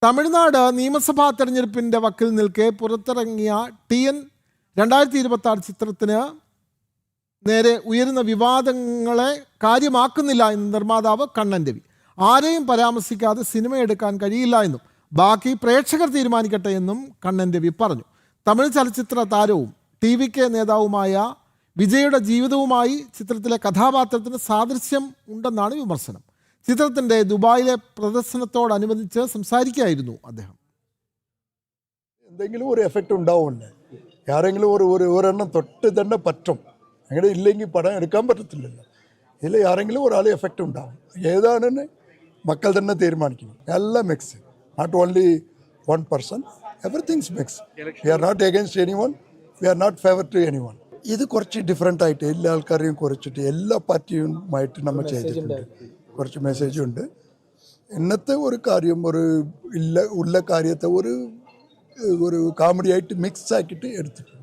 തമിഴ്നാട് നിയമസഭാ തെരഞ്ഞെടുപ്പിന്റെ വക്കിൽ നിൽക്കെ പുറത്തിറങ്ങിയ TN 2026 ചിത്രത്തിന് നേരെ ഉയരുന്ന വിവാദങ്ങളെ കാര്യമാക്കുന്നില്ല എന്ന് നിർമ്മാതാവ് കണ്ണൻ രവി. ആരെയും പരാമർശിക്കാതെ സിനിമ എടുക്കാൻ കഴിയില്ല എന്നും ബാക്കി പ്രേക്ഷകർ തീരുമാനിക്കട്ടെ എന്നും കണ്ണൻ രവി പറഞ്ഞു. തമിഴ് ചലച്ചിത്ര താരവും TVK നേതാവുമായ വിജയുടെ ജീവിതവുമായി ചിത്രത്തിലെ കഥാപാത്രത്തിന് സാദൃശ്യം ഉണ്ടെന്നാണ് വിമർശനം. ചിത്രത്തിൻ്റെ ദുബായിലെ പ്രദർശനത്തോടനുബന്ധിച്ച് സംസാരിക്കുകയായിരുന്നു അദ്ദേഹം. എന്തെങ്കിലും ഒരു എഫക്റ്റ് ഉണ്ടാവുമല്ലേ, ആരെങ്കിലും ഒരെണ്ണം തൊട്ട് തന്നെ പറ്റും, അങ്ങനെ ഇല്ലെങ്കിൽ പടം എടുക്കാൻ പറ്റത്തില്ലല്ലോ. ഇതിൽ ആരെങ്കിലും ഒരാൾ എഫക്റ്റ് ഉണ്ടാവും. ഏതാണെന്ന് മക്കൾ തന്നെ തീരുമാനിക്കണം. എല്ലാം mix, not only one person, everythings mix. We are not against any one, we are not favour to any one. ഇത് കുറച്ച് ഡിഫറെൻ്റ് ആയിട്ട് എല്ലാ ആൾക്കാരെയും കുറച്ചിട്ട് എല്ലാ പാർട്ടിയുമായിട്ട് നമ്മൾ ചെയ്തിട്ടുണ്ട്. കുറച്ച് മെസ്സേജ് ഉണ്ട്. ഇന്നത്തെ ഒരു കാര്യം ഉള്ള കാര്യത്തെ ഒരു കോമഡി ആയിട്ട് മിക്സ് ആക്കിയിട്ട് എടുത്തിട്ടുണ്ട്.